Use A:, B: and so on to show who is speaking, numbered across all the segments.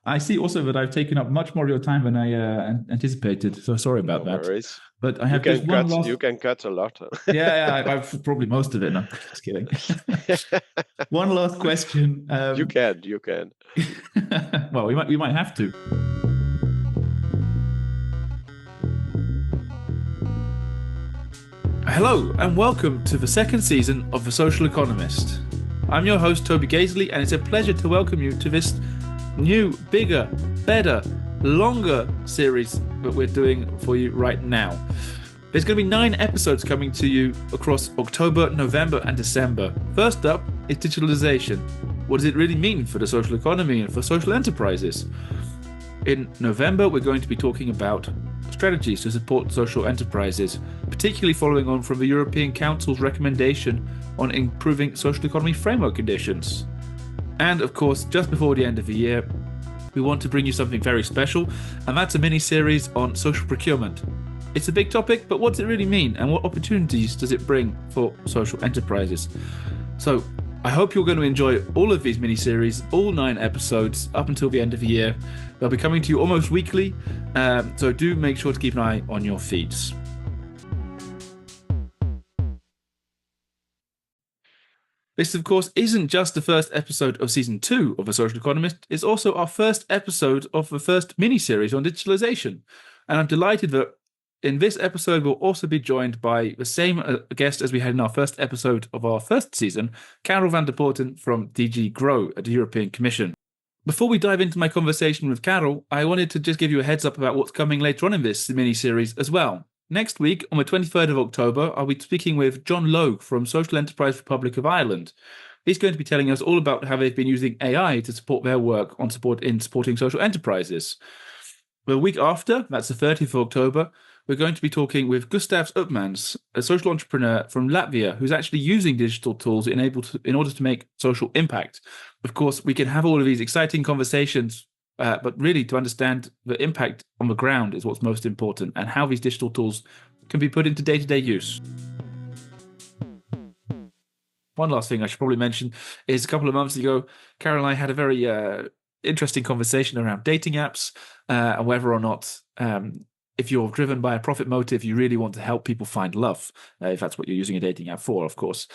A: I see also that I've taken up much more of your time than I anticipated. So sorry about
B: No
A: that.
B: worries.
A: But I
B: You
A: have just
B: can
A: one
B: cut.
A: last.
B: You can cut a lot.
A: I've probably most of it. No, just kidding. One last question.
B: You can. You can.
A: Well, we might have to. Hello and welcome to the second season of The Social Economist. I'm your host Toby Gazeley, and it's a pleasure to welcome you to this new, bigger, better, longer series that we're doing for you right now. There's going to be 9 episodes coming to you across October, November, and December. First up is digitalisation. What does it really mean for the social economy and for social enterprises? In November, we're going to be talking about strategies to support social enterprises, particularly following on from the European Council's recommendation on improving social economy framework conditions. And of course, just before the end of the year, we want to bring you something very special, and that's a mini-series on social procurement. It's a big topic, but what does it really mean, and what opportunities does it bring for social enterprises? So I hope you're going to enjoy all of these mini-series, all 9 episodes, up until the end of the year. They'll be coming to you almost weekly, so do make sure to keep an eye on your feeds. This, of course, isn't just the first episode of Season 2 of The Social Economist, it's also our first episode of the first mini-series on digitalisation. And I'm delighted that in this episode, we'll also be joined by the same guest as we had in our first episode of our first season, Karel Vanderpoorten from DG Grow at the European Commission. Before we dive into my conversation with Karel, I wanted to just give you a heads up about what's coming later on in this mini-series as well. Next week, on the 23rd of October, I'll be speaking with John Logue from Social Enterprise Republic of Ireland. He's going to be telling us all about how they've been using AI to support their work on supporting social enterprises. The week after, that's the 30th of October, we're going to be talking with Gustavs Upmans, a social entrepreneur from Latvia who's actually using digital tools in order to make social impact. Of course, we can have all of these exciting conversations, but really to understand the impact on the ground is what's most important, and how these digital tools can be put into day-to-day use. One last thing I should probably mention is a couple of months ago, Karel and I had a very interesting conversation around dating apps and whether or not if you're driven by a profit motive, you really want to help people find love, if that's what you're using a dating app for, of course.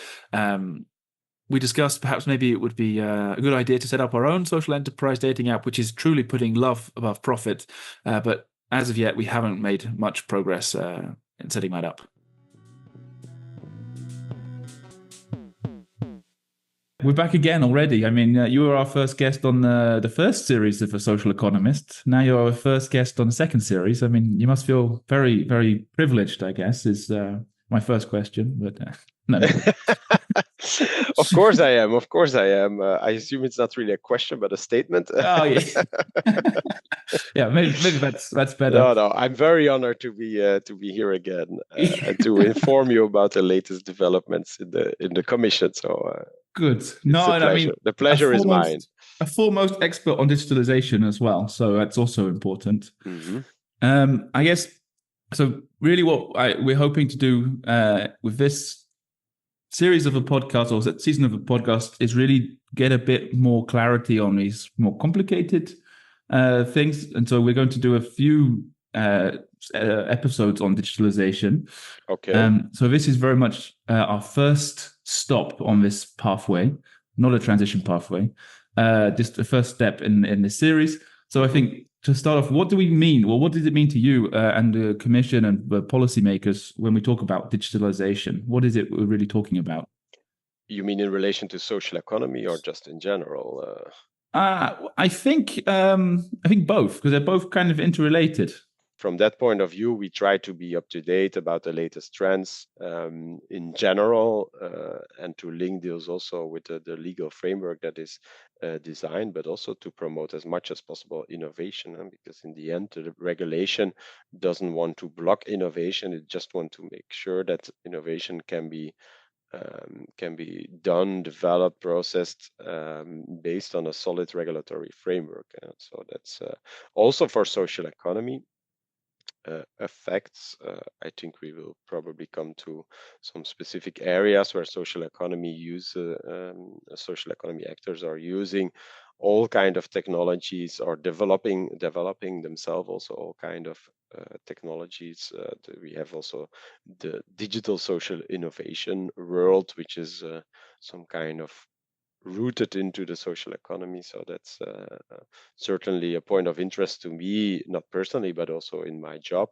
A: We discussed perhaps maybe it would be a good idea to set up our own social enterprise dating app, which is truly putting love above profit. But as of yet, we haven't made much progress in setting that up. We're back again already. I mean, you were our first guest on the first series of The Social Economist. Now you're our first guest on the second series. I mean, you must feel very, very privileged, I guess, is my first question. But no.
B: Of course I am. Of course I am. I assume it's not really a question, but a statement.
A: Oh, yeah. Yeah, maybe that's better.
B: No. I'm very honored to be here again and to inform you about the latest developments in the commission. So
A: good. No, I mean
B: the pleasure is mine.
A: A foremost expert on digitalization as well, so that's also important.
B: Mm-hmm.
A: I guess so. Really, what we're hoping to do with this series of a podcast or season of a podcast is really get a bit more clarity on these more complicated things, and so we're going to do a few episodes on digitalization.
B: Okay.
A: So this is very much our first stop on this pathway, not a transition pathway, just the first step in this series. So I think to start off, what do we mean? Well, what does it mean to you and the Commission and the policymakers when we talk about digitalization? What is it we're really talking about?
B: You mean in relation to social economy or just in general?
A: I think both, because they're both kind of interrelated.
B: From that point of view, we try to be up to date about the latest trends in general, and to link those also with the legal framework that is designed, but also to promote as much as possible innovation. Because in the end, the regulation doesn't want to block innovation; it just wants to make sure that innovation can be done, developed, processed based on a solid regulatory framework. So that's also for social economy. Effects. I think we will probably come to some specific areas where social economy actors are using all kind of technologies are developing themselves, also all kind of technologies. We have also the digital social innovation world, which is some kind of rooted into the social economy. So that's certainly a point of interest to me, not personally, but also in my job,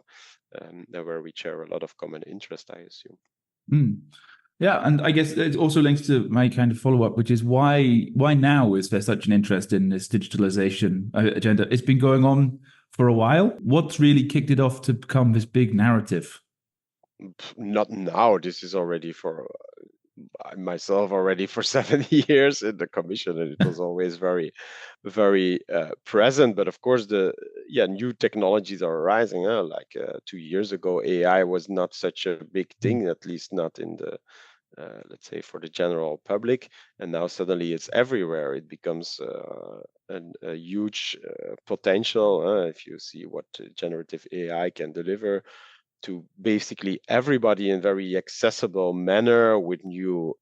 B: where we share a lot of common interest, I assume.
A: Mm. Yeah, and I guess it also links to my kind of follow-up, which is why now is there such an interest in this digitalization agenda? It's been going on for a while. What's really kicked it off to become this big narrative?
B: Not now. This is already for myself already for 7 years in the commission, and it was always very, very present. But of course, the new technologies are arising. Like 2 years ago, AI was not such a big thing, at least not in the let's say for the general public, and now suddenly it's everywhere. It becomes a huge potential. If you see what generative AI can deliver to basically everybody in very accessible manner, with new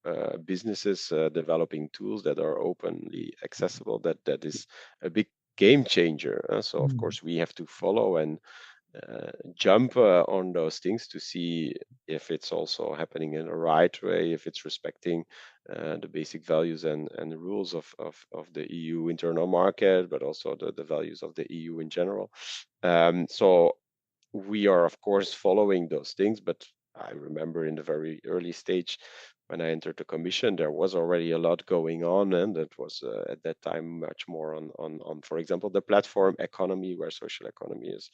B: businesses developing tools that are openly accessible, that is a big game changer. So of course we have to follow and jump on those things to see if it's also happening in a right way, if it's respecting the basic values and the rules of the EU internal market, but also the values of the EU in general. So we are of course following those things, but I remember in the very early stage when I entered the commission, there was already a lot going on, and it was at that time much more on, for example, the platform economy, where social economy is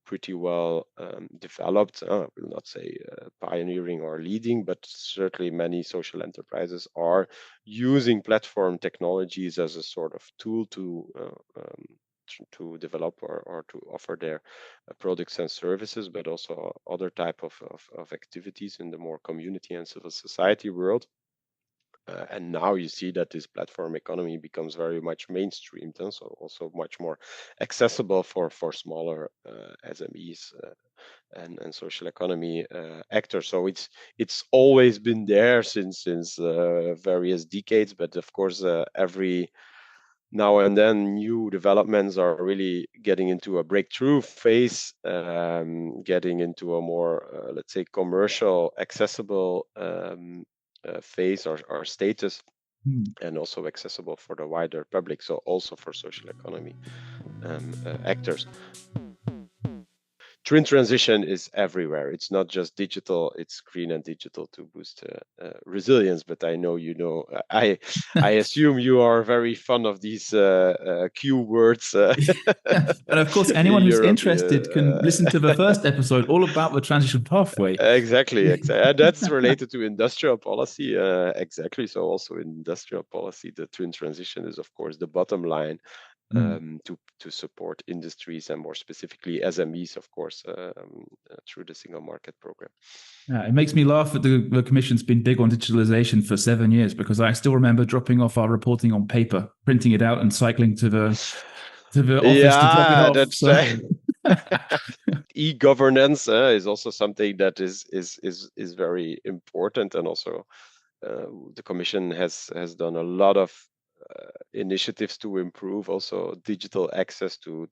B: pretty well developed. I will not say pioneering or leading, but certainly many social enterprises are using platform technologies as a sort of tool to develop or to offer their products and services, but also other type of activities in the more community and civil society world. And now you see that this platform economy becomes very much mainstreamed, and so also much more accessible for smaller SMEs and social economy actors. So it's always been there since various decades, but of course every now and then new developments are really getting into a breakthrough phase, getting into a more, let's say, commercial, accessible phase or status, and also accessible for the wider public, so also for social economy actors. Twin transition is everywhere. It's not just digital; it's green and digital to boost resilience. But I know you know. I assume you are very fond of these Q words.
A: And of course, anyone
B: in
A: who's
B: Europe,
A: interested can listen to the first episode all about the transition pathway.
B: exactly. And that's related to industrial policy. Exactly. So also in industrial policy, the twin transition is, of course, the bottom line to support industries and more specifically SMEs, of course, through the single market program.
A: Yeah, it makes me laugh that the Commission's been big on digitalization for 7 years, because I still remember dropping off our reporting on paper, printing it out, and cycling to the office to drop it
B: Yeah,
A: off.
B: that's
A: So
B: e-governance is also something that is very important, and also the Commission has done a lot of initiatives to improve also digital access to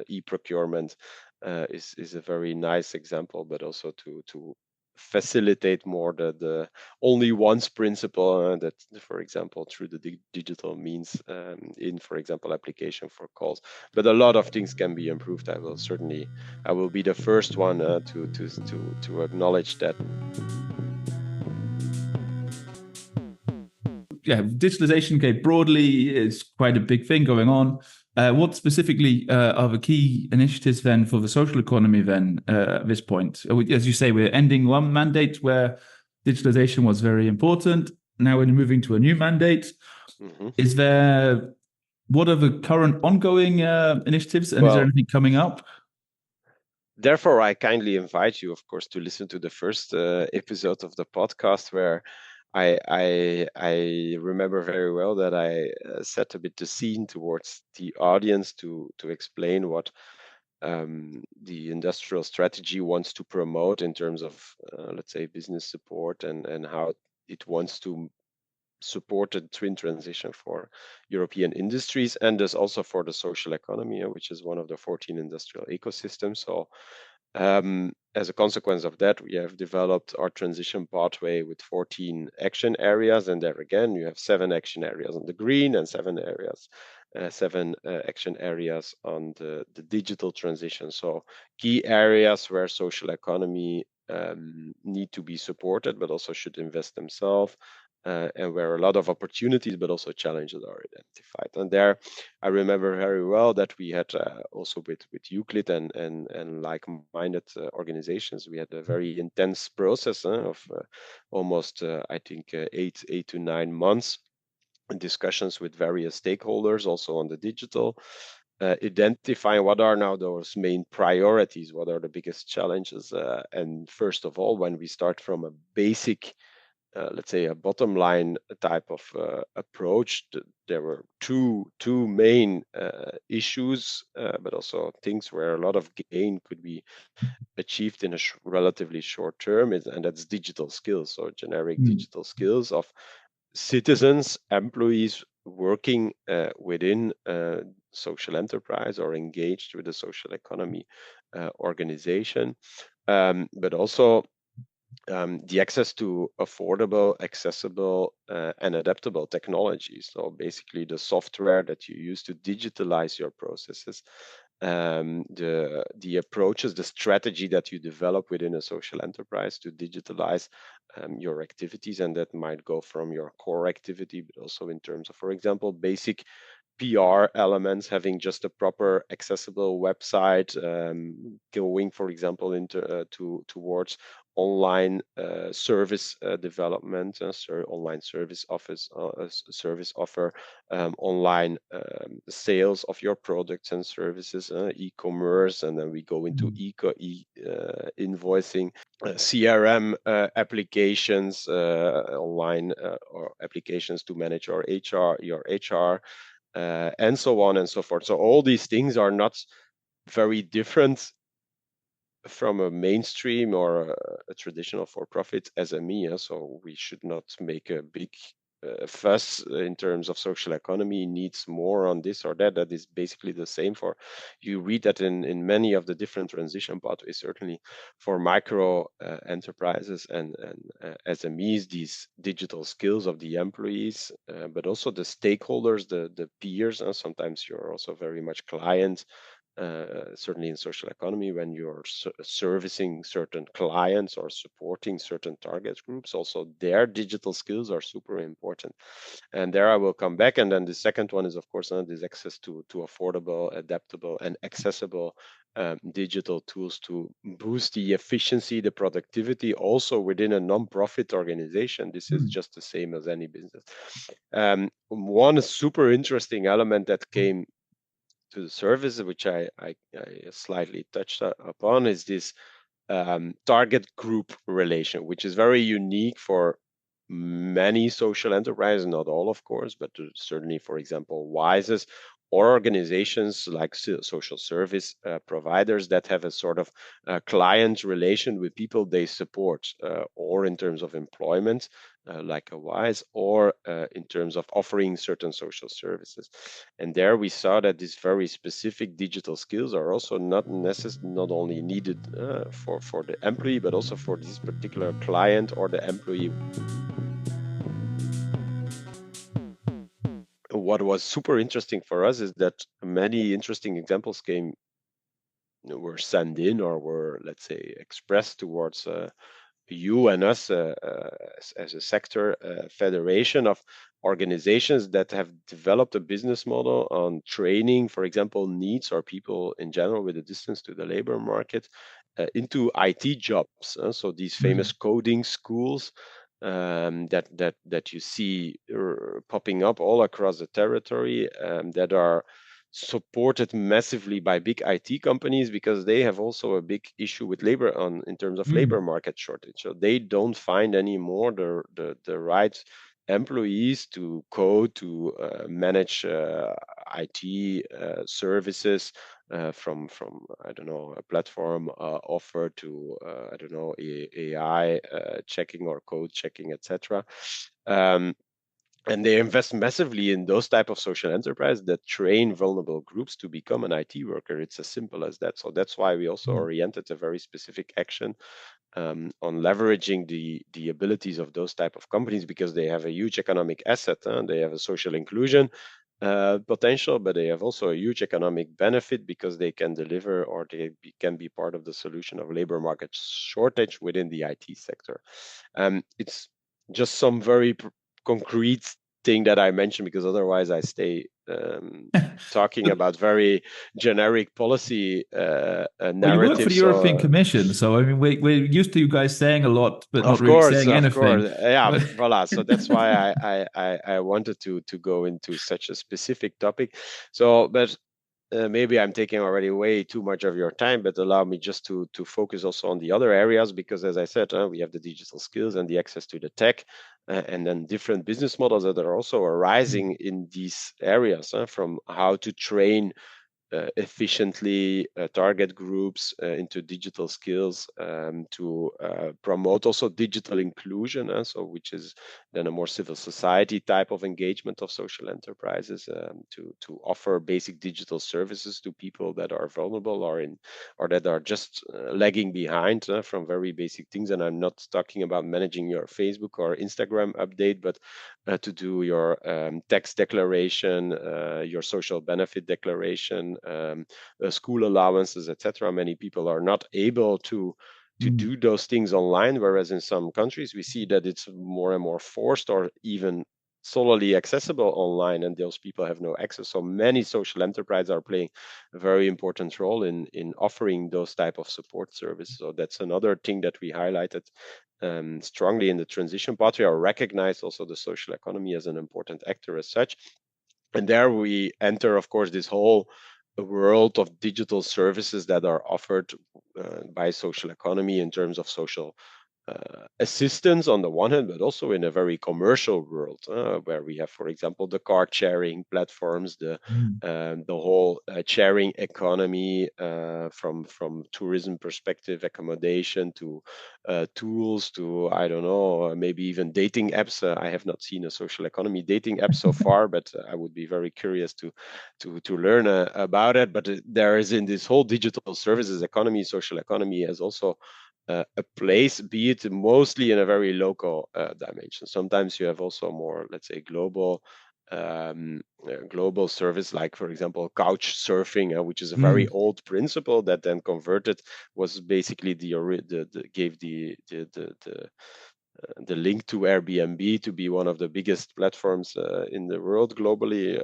B: e-procurement. Is a very nice example, but also to facilitate more the only once principle, that, for example, through the digital means, in, for example, application for calls. But a lot of things can be improved. I will be the first one to acknowledge that.
A: yeah, digitalization, okay, broadly is quite a big thing going on. What specifically are the key initiatives then for the social economy then at this point? As you say, we're ending one mandate where digitalization was very important. Now we're moving to a new mandate. Is there, what are the current ongoing initiatives, and is there anything coming up?
B: Therefore, I kindly invite you, of course, to listen to the first episode of the podcast, where I remember very well that I set a bit the scene towards the audience to explain what the industrial strategy wants to promote in terms of, let's say, business support, and how it wants to supported twin transition for European industries, and thus also for the social economy, which is one of the 14 industrial ecosystems. So as a consequence of that, we have developed our transition pathway with 14 action areas, and there again you have 7 action areas on the green and 7 action areas on the digital transition. So key areas where social economy need to be supported, but also should invest themselves, and where a lot of opportunities but also challenges are identified. And there, I remember very well that we had also with Euclid and like-minded organizations, we had a very intense process of almost I think 8 to 9 months, discussions with various stakeholders, also on the digital, identifying what are now those main priorities, what are the biggest challenges, and first of all, when we start from a basic, let's say a bottom line type of approach, there were two main issues, but also things where a lot of gain could be achieved in a relatively short term, and that's digital skills, so generic digital skills of citizens, employees working within social enterprise or engaged with the social economy organization, but also the access to affordable, accessible, and adaptable technologies. So basically, the software that you use to digitalize your processes, the approaches, the strategy that you develop within a social enterprise to digitalize your activities, and that might go from your core activity, but also in terms of, for example, basic PR elements, having just a proper accessible website, going, for example, into towards online service development, online service office, service offer, online sales of your products and services, e-commerce, and then we go into invoicing, CRM applications, online or applications to manage your HR, and so on and so forth. So all these things are not very different from a mainstream or a traditional for-profit SME. So we should not make a big fuss in terms of social economy needs more on this or that. That is basically the same for, you read that in many of the different transition pathways, certainly for micro enterprises and SMEs, these digital skills of the employees, but also the stakeholders, the peers. Sometimes you're also very much client, certainly in social economy, when you're servicing certain clients or supporting certain target groups, also their digital skills are super important. And there I will come back. And then the second one is, of course, this access to affordable, adaptable, and accessible digital tools to boost the efficiency, the productivity, also within a non-profit organization. This is just the same as any business. One super interesting element that came to the service, which I slightly touched upon, is this target group relation, which is very unique for many social enterprises, not all, of course, but certainly, for example, WISEs or organizations like social service providers that have a sort of client relation with people they support, or in terms of employment, like a WISE, or in terms of offering certain social services. And there we saw that these very specific digital skills are also not only needed for the employee, but also for this particular client or the employee. What was super interesting for us is that many interesting examples were sent in, or were, let's say, expressed towards you and us as a sector federation of organizations that have developed a business model on training, for example, needs or people in general with a distance to the labor market into IT jobs. So these famous coding schools that you see popping up all across the territory, that are supported massively by big IT companies, because they have also a big issue with labor in terms of labor market shortage. So they don't find anymore the right employees to code, to manage IT services, from I don't know, a platform offer to I don't know, AI checking or code checking, etc. And they invest massively in those type of social enterprise that train vulnerable groups to become an IT worker. It's as simple as that. So that's why we also oriented a very specific action on leveraging the abilities of those type of companies, because they have a huge economic asset and they have a social inclusion potential, but they have also a huge economic benefit because they can deliver, or can be part of the solution of labor market shortage within the IT sector. It's just some very concrete thing that I mentioned, because otherwise I stay talking about very generic policy
A: Well, you work for the
B: narratives.
A: European
B: So
A: Commission, so I mean, we're used to you guys saying a lot, but not really saying
B: of
A: anything.
B: course, yeah,
A: But
B: voila. So that's why I wanted to go into such a specific topic. So, but maybe I'm taking already way too much of your time, but allow me just to focus also on the other areas, because as I said, we have the digital skills and the access to the tech, and then different business models that are also arising in these areas, from how to train efficiently target groups into digital skills, to promote also digital inclusion, so which is then a more civil society type of engagement of social enterprises, to offer basic digital services to people that are vulnerable, or that are just lagging behind from very basic things. And I'm not talking about managing your Facebook or Instagram update, but to do your tax declaration, your social benefit declaration, school allowances, etc. Many people are not able to do those things online, whereas in some countries we see that it's more and more forced, or even solely accessible online, and those people have no access. So many social enterprises are playing a very important role in offering those type of support services. So that's another thing that we highlighted strongly in the transition part. We are recognized also the social economy as an important actor as such. And there we enter, of course, this whole world of digital services that are offered by social economy in terms of social assistance on the one hand, but also in a very commercial world, where we have, for example, the car sharing platforms, the whole sharing economy, from tourism perspective, accommodation to tools to, I don't know, maybe even dating apps. I have not seen a social economy dating app so far, but I would be very curious to learn about it. But there is, in this whole digital services economy, social economy has also a place, be it mostly in a very local dimension. Sometimes you have also more, let's say, global service, like for example couch surfing, which is a very old principle that then converted, was basically gave the link to Airbnb to be one of the biggest platforms in the world globally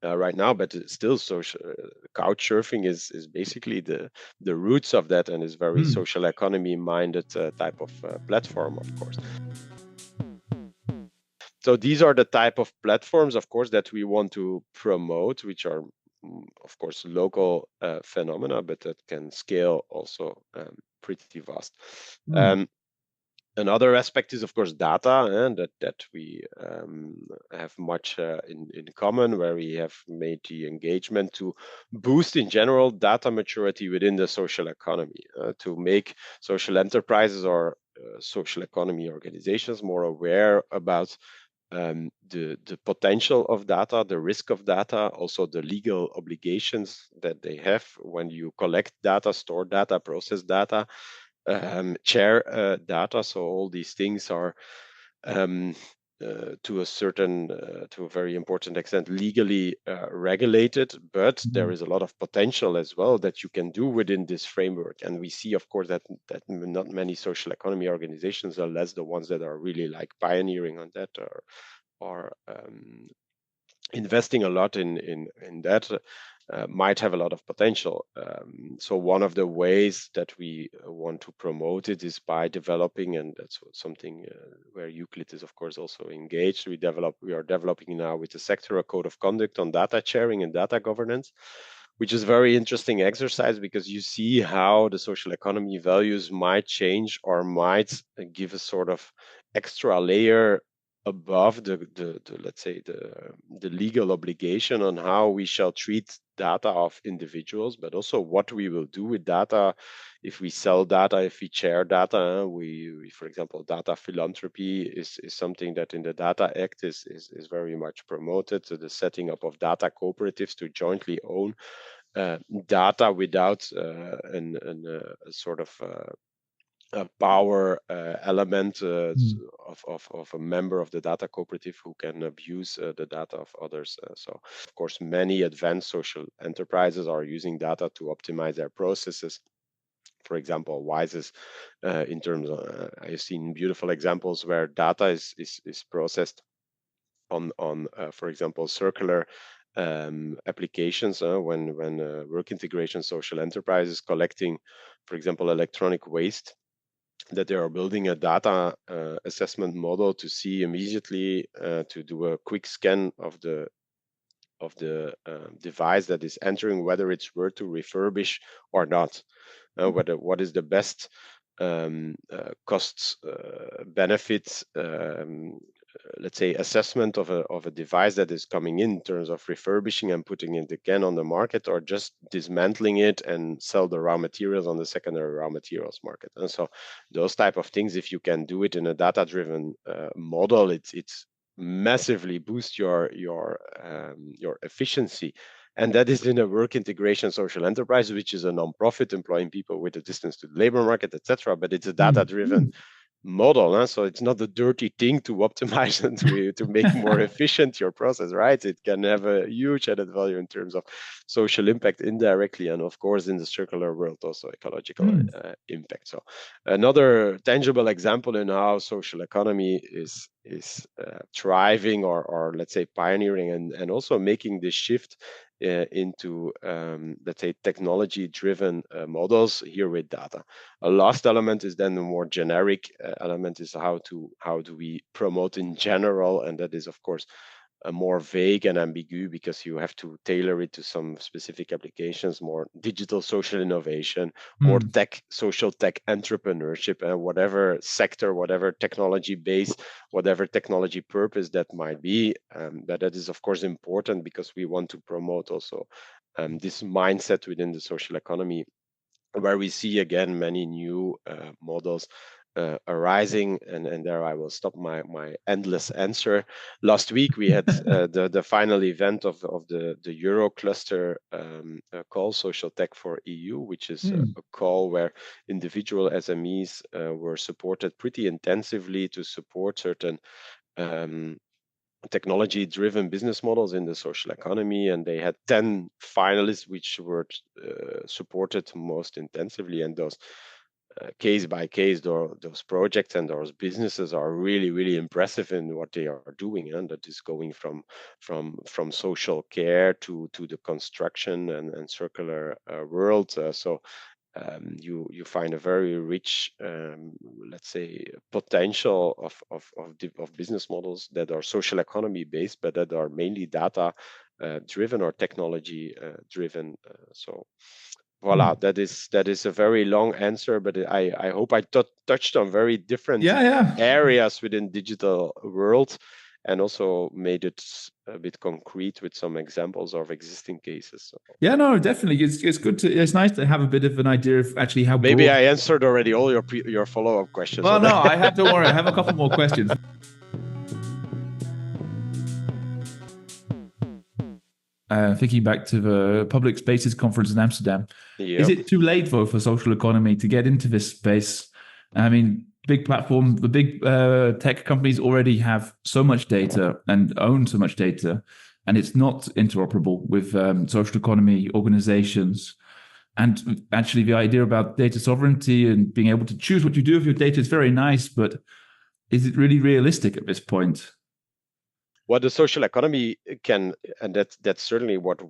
B: right now. But still, social couch surfing is basically the roots of that, and is very social economy minded type of platform, of course. So these are the type of platforms, of course, that we want to promote, which are, of course, local phenomena, but that can scale also pretty vast. Another aspect is, of course, data, and that we have much in common, where we have made the engagement to boost, in general, data maturity within the social economy, to make social enterprises or social economy organizations more aware about the potential of data, the risk of data, also the legal obligations that they have when you collect data, store data, process data, share data. So all these things are to a very important extent legally regulated, but there is a lot of potential as well that you can do within this framework. And we see, of course, that not many social economy organizations, unless the ones that are really like pioneering on that, are investing a lot in that, might have a lot of potential. So one of the ways that we want to promote it is by developing, and that's something where Euclid is, of course, also engaged. We are developing now with the sector a code of conduct on data sharing and data governance, which is a very interesting exercise, because you see how the social economy values might change, or might give a sort of extra layer above the let's say the legal obligation on how we shall treat data of individuals, but also what we will do with data if we sell data, if we share data. We for example, data philanthropy is something that in the Data Act is very much promoted. So the setting up of data cooperatives to jointly own data without a sort of a power element of a member of the data cooperative who can abuse the data of others. So, of course, many advanced social enterprises are using data to optimize their processes. For example, Wise in terms of, I've seen beautiful examples where data is processed on for example, circular applications when work integration social enterprise is collecting, for example, electronic waste, that they are building a data assessment model to see immediately to do a quick scan of the device that is entering, whether it's worth to refurbish or not, whether what is the best costs benefits let's say assessment of a device that is coming in terms of refurbishing and putting it again on the market, or just dismantling it and sell the raw materials on the secondary raw materials market. And so those type of things, if you can do it in a data driven model, it's massively boost your efficiency. And that is in a work integration social enterprise, which is a non-profit employing people with a distance to the labor market, etc. But it's a data driven model, huh? So it's not a dirty thing to optimize and to make more efficient your process, right? It can have a huge added value in terms of social impact indirectly, and of course in the circular world also ecological impact. So another tangible example in how social economy is thriving, or let's say pioneering, and also making this shift into let's say technology driven models here with data. A last element is then the more generic element, is how do we promote in general, and that is of course more vague and ambiguous, because you have to tailor it to some specific applications, more digital social innovation, more tech, social tech entrepreneurship, and whatever sector, whatever technology base, whatever technology purpose that might be. But that is of course important, because we want to promote also this mindset within the social economy, where we see again many new models arising. And there I will stop my endless answer. Last week we had the final event of the Euro cluster call, Social Tech for EU, which is a call where individual SMEs were supported pretty intensively to support certain technology driven business models in the social economy. And they had 10 finalists which were supported most intensively. And those case by case, those projects and those businesses are really, really impressive in what they are doing. And that is going from social care to the construction and circular world. So you find a very rich, let's say, potential of business models that are social economy based, but that are mainly data driven or technology driven. So voila, that is a very long answer, but I hope I touched on very different areas within digital world, and also made it a bit concrete with some examples of existing cases. So.
A: Yeah, no, definitely. It's good to. It's nice to have a bit of an idea of actually how.
B: Maybe
A: broad...
B: I answered already all your follow-up questions.
A: Well, no, I have. Don't worry, I have a couple more questions. Thinking back to the Public Spaces Conference in Amsterdam, is it too late for social economy to get into this space? I mean, big platform, the big tech companies already have so much data and own so much data, and it's not interoperable with social economy organizations. And actually, the idea about data sovereignty and being able to choose what you do with your data is very nice, but is it really realistic at this point?
B: What the social economy can, and that's certainly what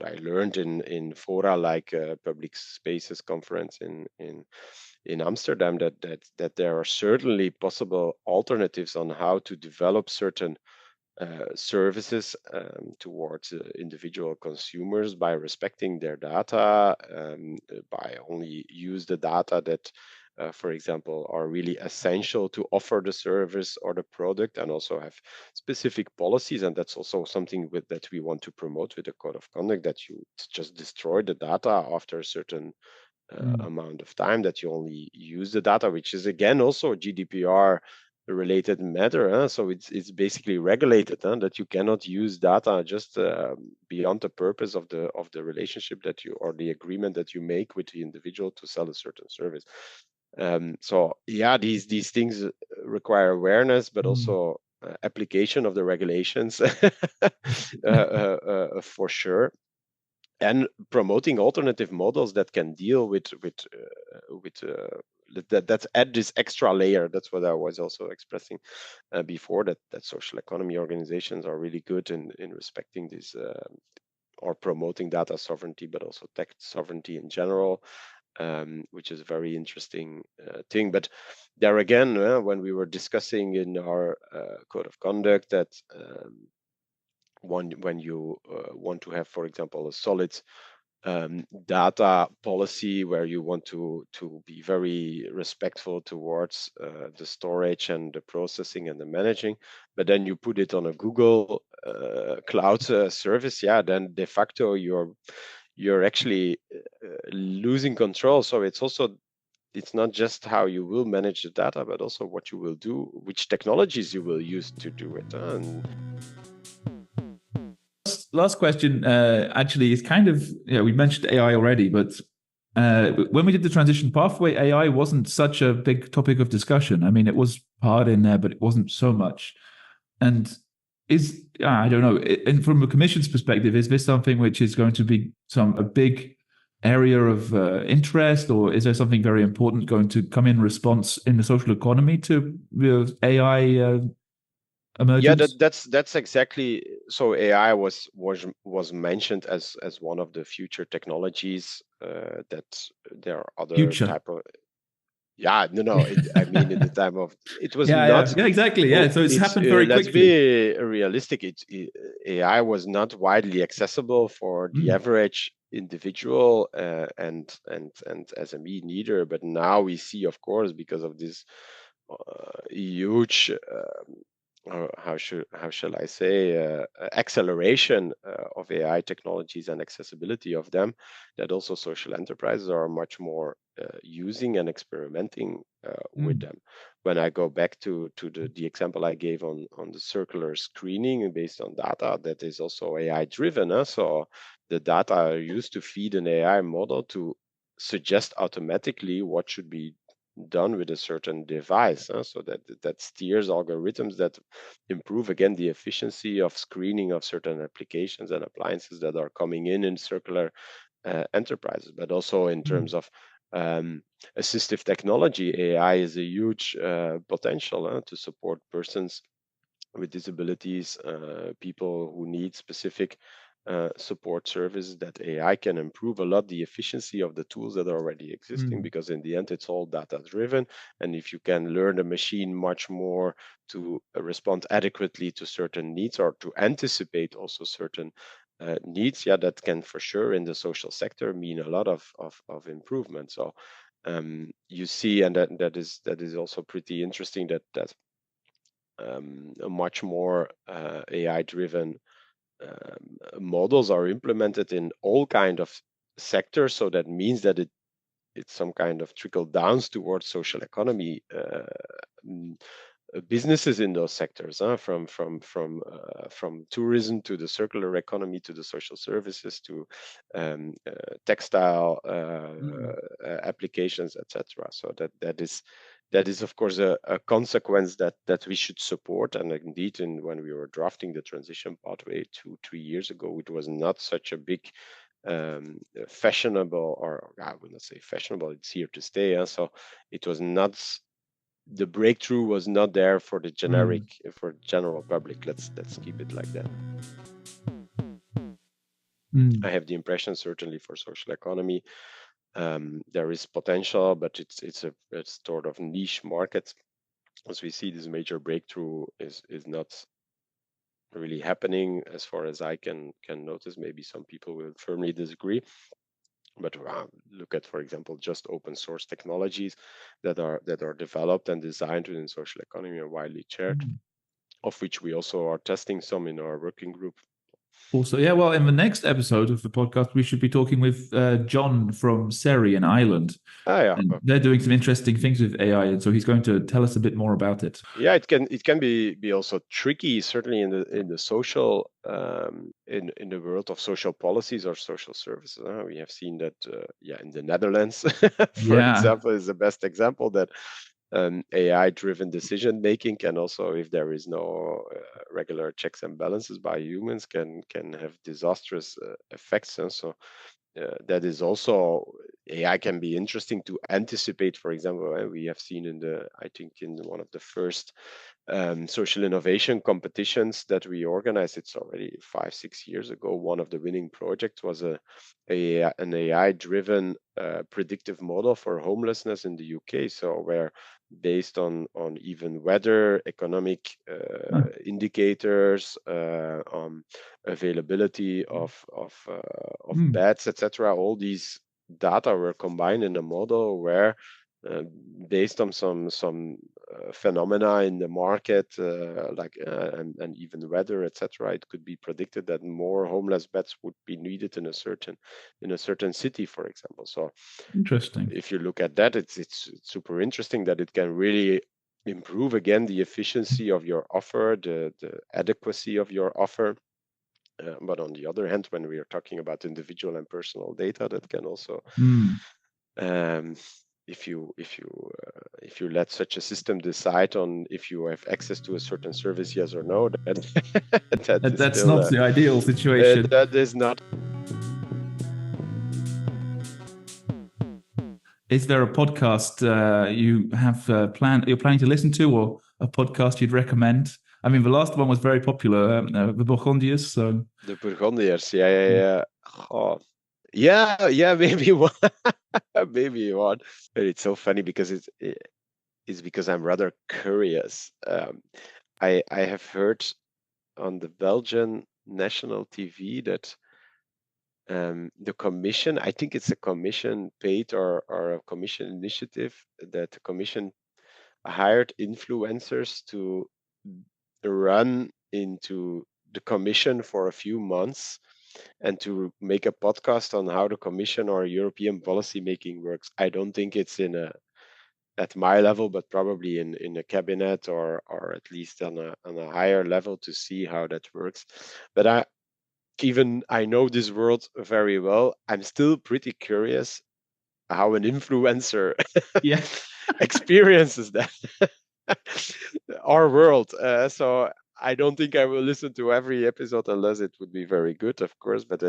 B: I learned in fora like Public Spaces Conference in Amsterdam, that there are certainly possible alternatives on how to develop certain services towards individual consumers by respecting their data, by only use the data that for example, are really essential to offer the service or the product, and also have specific policies. And that's also something that we want to promote with the code of conduct, that you just destroy the data after a certain amount of time, that you only use the data, which is again also GDPR related matter. So it's basically regulated, that you cannot use data just beyond the purpose of the relationship that you, or the agreement that you make with the individual to sell a certain service. So yeah, these things require awareness, but also application of the regulations for sure, and promoting alternative models that can deal with that's add this extra layer. That's what I was also expressing before, that social economy organizations are really good in respecting this, or promoting data sovereignty, but also tech sovereignty in general, which is a very interesting thing. But there again, when we were discussing in our code of conduct that when you want to have, for example, a solid data policy where you want to be very respectful towards the storage and the processing and the managing, but then you put it on a Google cloud service, yeah, then de facto you're actually losing control. So it's not just how you will manage the data, but also what you will do, which technologies you will use to do it. And
A: Last question, actually, is kind of, we mentioned AI already, but when we did the transition pathway, AI wasn't such a big topic of discussion. I mean, it was part in there, but it wasn't so much. And I don't know. And from a commission's perspective, is this something which is going to be a big area of interest, or is there something very important going to come in response in the social economy to AI emergence?
B: Yeah, that's exactly. So AI was mentioned as one of the future technologies. That there are other
A: Future.
B: type of. Yeah, no. I mean, in the time of, it was
A: Yeah,
B: not.
A: yeah, exactly. Yeah,
B: Oh,
A: so it's
B: it's
A: happened very
B: let's
A: quickly.
B: be realistic. AI was not widely accessible for the
A: Mm,
B: average individual, and SME neither. But now we see, of course, because of this huge, or how shall I say, acceleration of AI technologies and accessibility of them, that also social enterprises are much more using and experimenting with
A: mm,
B: them. When I go back to the example I gave on the circular screening based on data, that is also AI driven. So the data are used to feed an AI model to suggest automatically what should be done with a certain device, so that steers algorithms that improve again the efficiency of screening of certain applications and appliances that are coming in circular enterprises. But also in
A: mm,
B: terms of assistive technology, AI is a huge potential to support persons with disabilities, people who need specific support services, that AI can improve a lot the efficiency of the tools that are already existing,
A: mm,
B: because in the end it's all data driven. And if you can learn the machine much more to respond adequately to certain needs, or to anticipate also certain needs, yeah, that can for sure in the social sector mean a lot of improvement. So you see, and that is also pretty interesting, that much more AI-driven models are implemented in all kind of sectors. So that means that it's some kind of trickle downs towards social economy mm, businesses in those sectors, from tourism to the circular economy to the social services to textile
A: mm,
B: applications, etc. So that is of course a consequence that we should support. And indeed, when we were drafting the transition pathway 2-3 years ago, it was not such a big fashionable, or I would not say fashionable, it's here to stay. So it was not, the breakthrough was not there for the
A: mm,
B: general public. Let's keep it like that. I
A: mm,
B: have the impression, certainly for social economy, there is potential, but it's sort of niche market. As we see, this major breakthrough is not really happening as far as I can notice. Maybe some people will firmly disagree. But look at, for example, just open source technologies that are developed and designed within social economy and widely shared, of which we also are testing some in our working group.
A: Also, yeah, well, in the next episode of the podcast, we should be talking with John from Surrey in Ireland.
B: Yeah.
A: And they're doing some interesting things with AI, and so he's going to tell us a bit more about it.
B: Yeah, it can be also tricky, certainly in the social in the world of social policies or social services. We have seen that in the Netherlands, for example, is the best example that AI-driven decision making can also, if there is no regular checks and balances by humans, can have disastrous effects. And so that is also, AI can be interesting to anticipate. For example, we have seen I think in one of the first social innovation competitions that we organized, it's already 5-6 years ago, one of the winning projects was an AI-driven predictive model for homelessness in the UK. So where, based on even weather, economic indicators, on availability of beds, etc., all these data were combined in a model where, based on some phenomena in the market, and even weather, etc., it could be predicted that more homeless beds would be needed in a certain city, for example. So
A: interesting.
B: If you look at that, it's super interesting that it can really improve again the efficiency of your offer, the adequacy of your offer. But on the other hand, when we are talking about individual and personal data, that can also, if you let such a system decide on if you have access to a certain service, yes or no,
A: that's
B: still,
A: not the ideal situation.
B: That is not.
A: Is there a podcast you have you're planning to listen to, or a podcast you'd recommend? I mean, the last one was very popular, the Burgundiers. So
B: The Burgundiers, yeah. Oh, yeah, maybe one, maybe one. But it's so funny because it's because I'm rather curious. I have heard on the Belgian national TV that the commission, I think it's a commission paid or a commission initiative, that the commission hired influencers to run into the commission for a few months and to make a podcast on how the commission or European policy making works. I don't think it's at my level, but probably in a cabinet or at least on a higher level, to see how that works. But I know this world very well. I'm still pretty curious how an influencer experiences that our world. So I don't think I will listen to every episode unless it would be very good, of course. But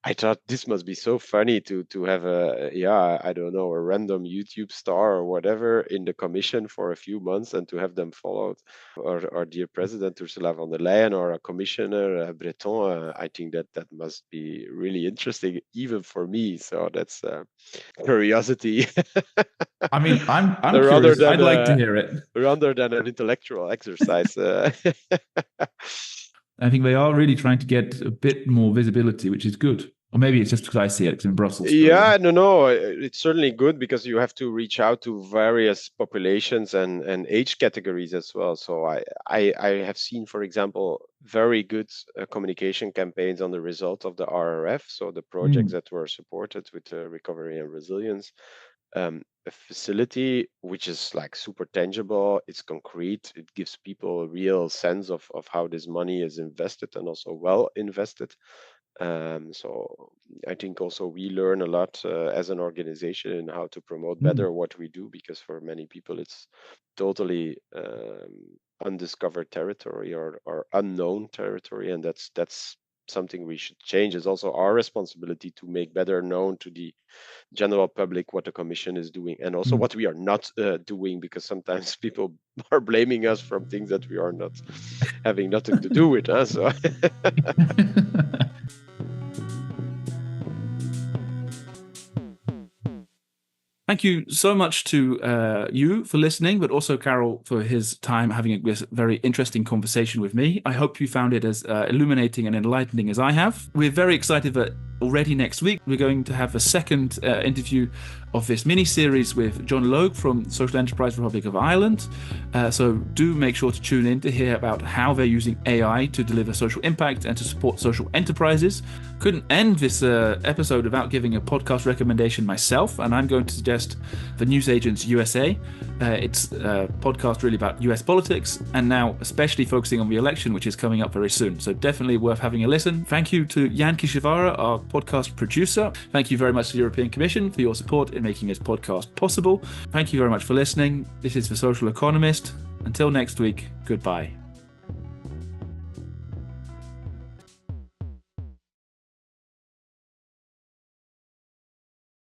B: I thought this must be so funny to have I don't know, a random YouTube star or whatever in the commission for a few months and to have them followed, or our dear President Ursula von der Leyen or a commissioner Breton. I think that must be really interesting even for me. So that's curiosity.
A: I mean, I'm curious. I'd like to hear it
B: rather than an intellectual exercise.
A: I think they are really trying to get a bit more visibility, which is good. Or maybe it's just because I see it in Brussels.
B: Yeah, no, it's certainly good because you have to reach out to various populations and age categories as well. So I have seen, for example, very good communication campaigns on the result of the RRF, so the projects that were supported with recovery and resilience. A facility which is like super tangible, it's concrete, it gives people a real sense of how this money is invested and also well invested. So I think also we learn a lot as an organization in how to promote better what we do, because for many people it's totally undiscovered territory or unknown territory, and that's something we should change. It's also our responsibility to make better known to the general public what the commission is doing and also what we are not doing, because sometimes people are blaming us from things that we are not having nothing to do with. So
A: thank you so much to you for listening, but also Karel for his time having this very interesting conversation with me. I hope you found it as illuminating and enlightening as I have. We're very excited that already next week, we're going to have a second interview of this mini-series with John Logue from Social Enterprise Republic of Ireland. So do make sure to tune in to hear about how they're using AI to deliver social impact and to support social enterprises. Couldn't end this episode without giving a podcast recommendation myself, and I'm going to suggest The Newsagents USA. It's a podcast really about US politics, and now especially focusing on the election, which is coming up very soon. So definitely worth having a listen. Thank you to Jan Kiszowara, our podcast producer. Thank you very much to the European Commission for your support in making this podcast possible. Thank you very much for listening. This is The Social Economist. Until next week, goodbye.